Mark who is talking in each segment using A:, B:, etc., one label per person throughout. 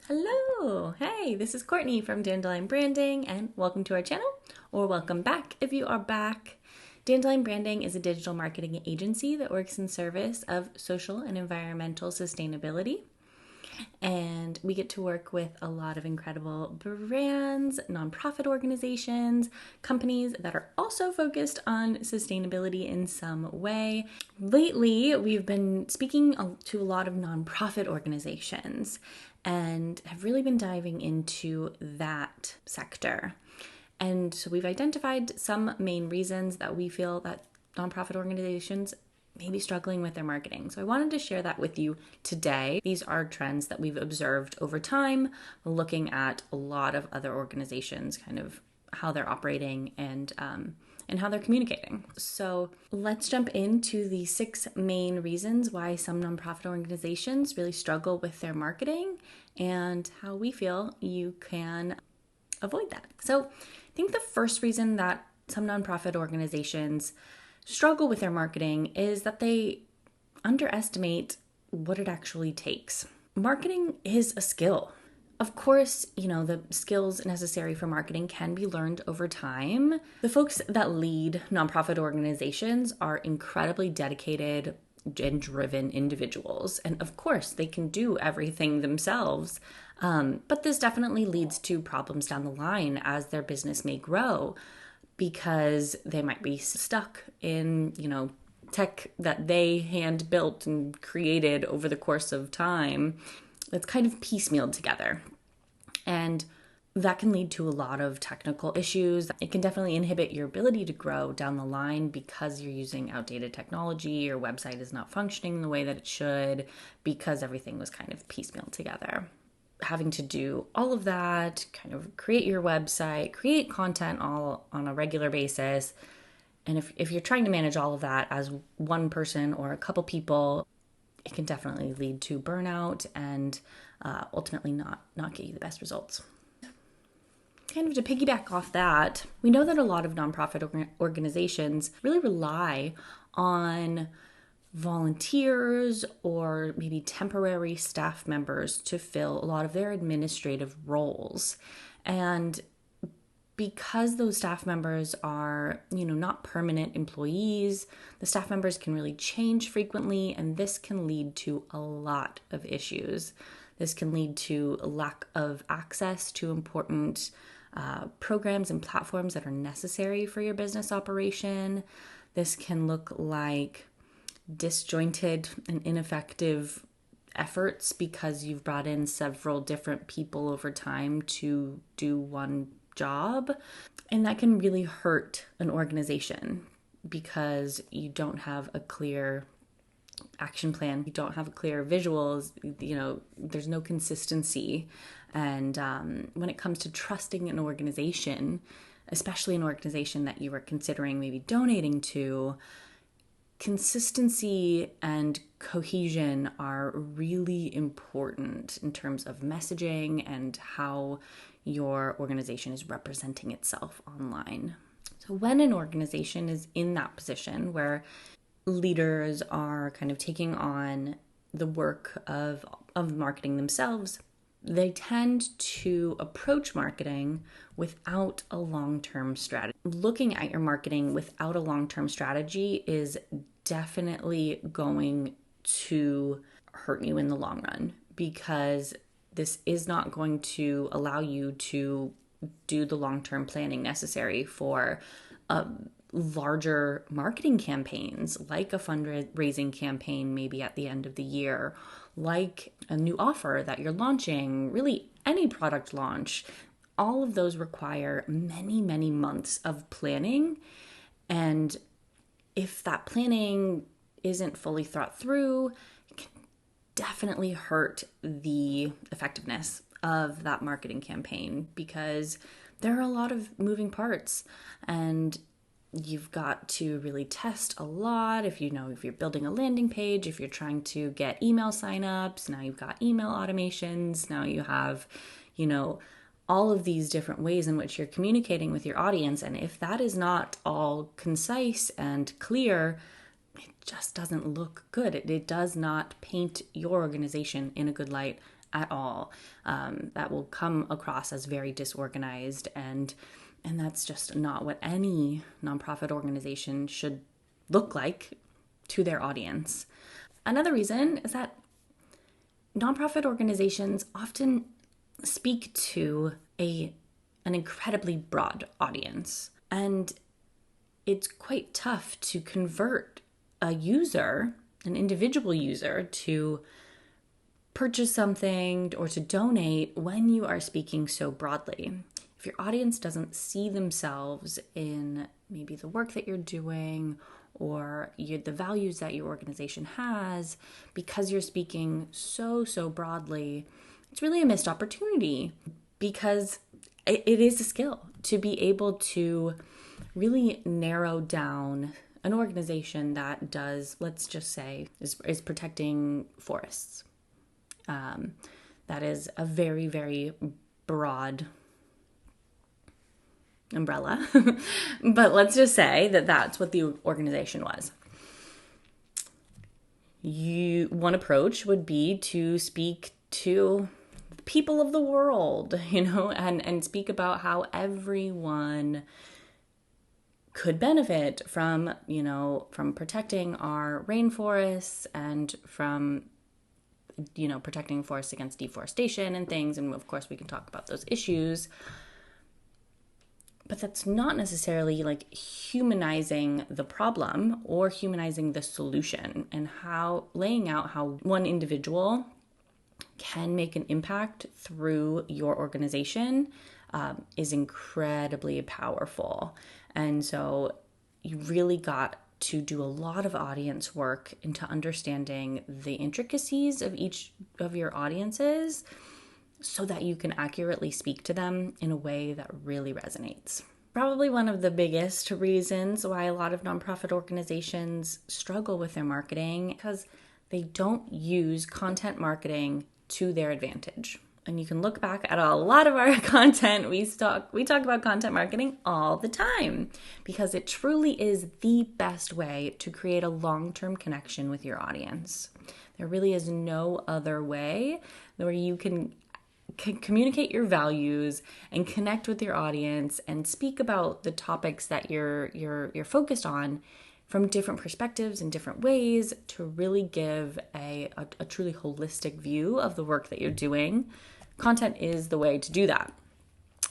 A: Hello! Hey, this is Courtney from Dandelion Branding, and welcome to our channel, or welcome back if you are back. Dandelion Branding is a digital marketing agency that works in service of social and environmental sustainability. And we get to work with a lot of incredible brands, nonprofit organizations, companies that are also focused on sustainability in some way. Lately, we've been speaking to a lot of nonprofit organizations and have really been diving into that sector. And so we've identified some main reasons that we feel that nonprofit organizations may be struggling with their marketing. So I wanted to share that with you today. These are trends that we've observed over time, looking at a lot of other organizations, kind of how they're operating and how they're communicating. So let's jump into the 6 main reasons why some nonprofit organizations really struggle with their marketing and how we feel you can avoid that. So I think the first reason that some nonprofit organizations struggle with their marketing is that they underestimate what it actually takes. Marketing is a skill. Of course, the skills necessary for marketing can be learned over time. The folks that lead nonprofit organizations are incredibly dedicated and driven individuals. And of course, they can do everything themselves. But this definitely leads to problems down the line as their business may grow, because they might be stuck in, tech that they hand built and created over the course of time. It's kind of piecemealed together. And that can lead to a lot of technical issues. It can definitely inhibit your ability to grow down the line because you're using outdated technology, your website is not functioning the way that it should because everything was kind of piecemealed together. Having to do all of that, kind of create your website, create content all on a regular basis. And if you're trying to manage all of that as one person or a couple people, it can definitely lead to burnout and ultimately not get you the best results. Kind of to piggyback off that, we know that a lot of nonprofit organizations really rely on volunteers or maybe temporary staff members to fill a lot of their administrative roles. And because those staff members are, not permanent employees, the staff members can really change frequently, and this can lead to a lot of issues. This can lead to a lack of access to important programs and platforms that are necessary for your business operation. This can look like disjointed and ineffective efforts because you've brought in several different people over time to do one job. And that can really hurt an organization because you don't have a clear action plan. You don't have clear visuals. There's no consistency. And when it comes to trusting an organization, especially an organization that you are considering maybe donating to, consistency and cohesion are really important in terms of messaging and how your organization is representing itself online. So when an organization is in that position where leaders are kind of taking on the work of marketing themselves, they tend to approach marketing without a long-term strategy. Looking at your marketing without a long-term strategy is definitely going to hurt you in the long run, because this is not going to allow you to do the long-term planning necessary for larger marketing campaigns, like a fundraising campaign maybe at the end of the year, like a new offer that you're launching, really any product launch. All of those require many, many months of planning. And if that planning isn't fully thought through, it can definitely hurt the effectiveness of that marketing campaign, because there are a lot of moving parts and you've got to really test a lot. If you're building a landing page, if you're trying to get email signups, now you've got email automations, now you have, all of these different ways in which you're communicating with your audience. And if that is not all concise and clear, it just doesn't look good. It does not paint your organization in a good light at all. That will come across as very disorganized, and that's just not what any nonprofit organization should look like to their audience. Another reason is that nonprofit organizations often speak to an incredibly broad audience, and it's quite tough to convert a user, an individual user, to purchase something or to donate when you are speaking so broadly. If your audience doesn't see themselves in maybe the work that you're doing or the values that your organization has, because you're speaking so broadly, it's really a missed opportunity, because it is a skill to be able to really narrow down an organization that does, let's just say, is protecting forests. That is a very, very broad umbrella, but let's just say that that's what the organization was. One approach would be to speak to the people of the world, and speak about how everyone could benefit from protecting our rainforests and from protecting forests against deforestation and things. And of course we can talk about those issues, but that's not necessarily like humanizing the problem or humanizing the solution, and laying out how one individual can make an impact through your organization is incredibly powerful. And so you really got to do a lot of audience work into understanding the intricacies of each of your audiences so that you can accurately speak to them in a way that really resonates. Probably one of the biggest reasons why a lot of nonprofit organizations struggle with their marketing, because they don't use content marketing to their advantage. And you can look back at a lot of our content. We talk about content marketing all the time, because it truly is the best way to create a long-term connection with your audience. There really is no other way where you can communicate your values and connect with your audience and speak about the topics that you're focused on from different perspectives and different ways to really give a truly holistic view of the work that you're doing. Content is the way to do that.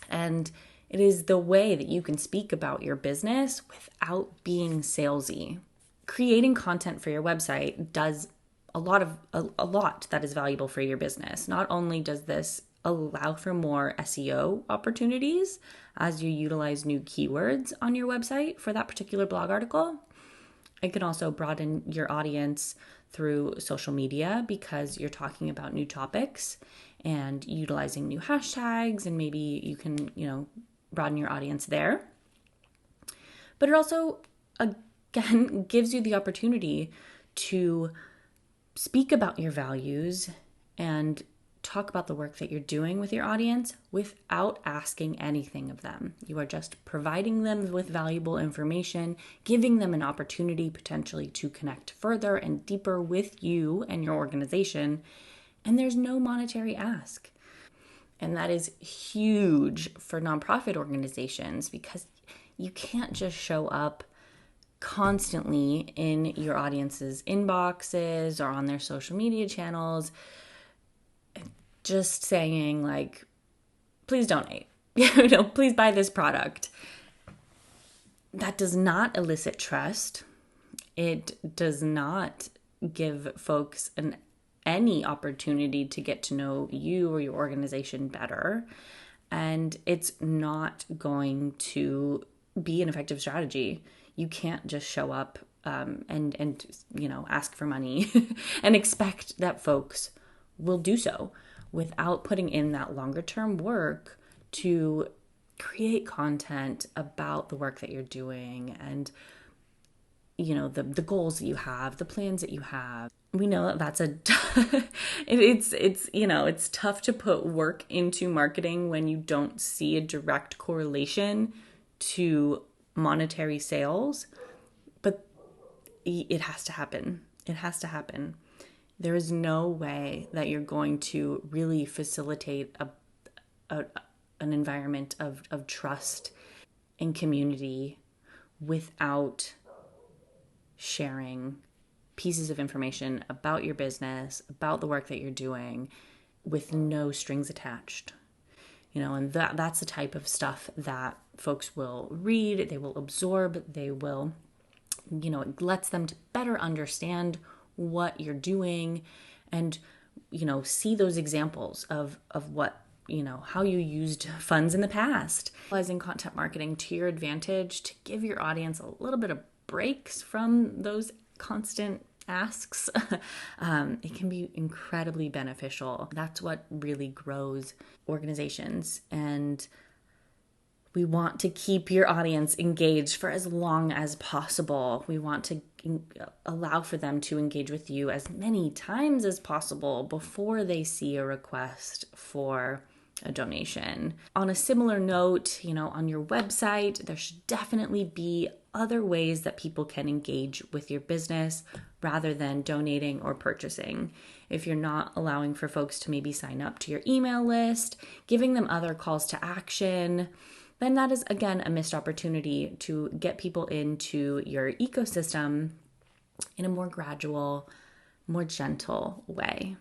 A: And it is the way that you can speak about your business without being salesy. Creating content for your website does a lot that is valuable for your business. Not only does this allow for more SEO opportunities as you utilize new keywords on your website for that particular blog article, it can also broaden your audience through social media, because you're talking about new topics and utilizing new hashtags, and maybe you can, broaden your audience there. But it also, again, gives you the opportunity to speak about your values and talk about the work that you're doing with your audience without asking anything of them. You are just providing them with valuable information, giving them an opportunity potentially to connect further and deeper with you and your organization, and there's no monetary ask. And that is huge for nonprofit organizations, because you can't just show up constantly in your audience's inboxes or on their social media channels just saying like, please donate, please buy this product. That does not elicit trust. It does not give folks any opportunity to get to know you or your organization better. And it's not going to be an effective strategy. You can't just show up and ask for money and expect that folks will do so without putting in that longer term work to create content about the work that you're doing and the goals that you have, the plans that you have. We know that that's it's tough to put work into marketing when you don't see a direct correlation to monetary sales, but it has to happen. It has to happen. There is no way that you're going to really facilitate an environment of trust and community without sharing pieces of information about your business, about the work that you're doing, with no strings attached. And that's the type of stuff that folks will read, they will absorb, they will, it lets them to better understand what you're doing and, see those examples of what, how you used funds in the past. Utilizing content marketing to your advantage to give your audience a little bit of breaks from those constant asks, it can be incredibly beneficial. That's what really grows organizations. And we want to keep your audience engaged for as long as possible. We want to allow for them to engage with you as many times as possible before they see a request for a donation. On a similar note, on your website, there should definitely be other ways that people can engage with your business rather than donating or purchasing. If you're not allowing for folks to maybe sign up to your email list, giving them other calls to action, then that is, again, a missed opportunity to get people into your ecosystem in a more gradual, more gentle way.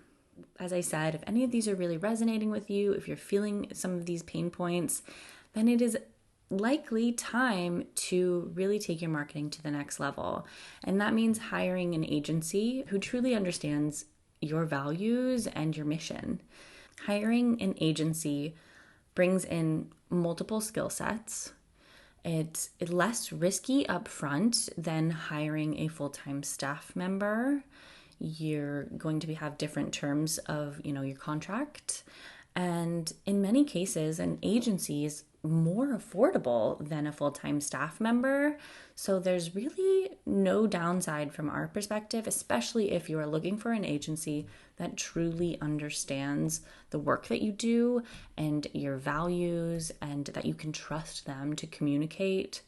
A: As I said, if any of these are really resonating with you, if you're feeling some of these pain points, then it is likely time to really take your marketing to the next level. And that means hiring an agency who truly understands your values and your mission. Hiring an agency brings in multiple skill sets. It's less risky upfront than hiring a full-time staff member. You're going to have different terms of, your contract. And in many cases, an agency is more affordable than a full-time staff member. So there's really no downside from our perspective, especially if you are looking for an agency that truly understands the work that you do and your values, and that you can trust them to communicate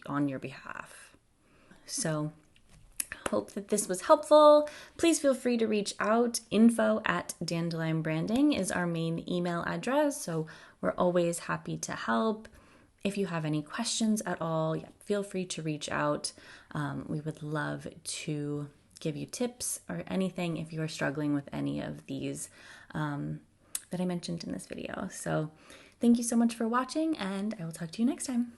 A: on your behalf. So hope that this was helpful. Please feel free to reach out. info@Dandelion Branding is our main email address, so we're always happy to help. If you have any questions at all, feel free to reach out. We would love to give you tips or anything if you are struggling with any of these that I mentioned in this video. So thank you so much for watching, and I will talk to you next time.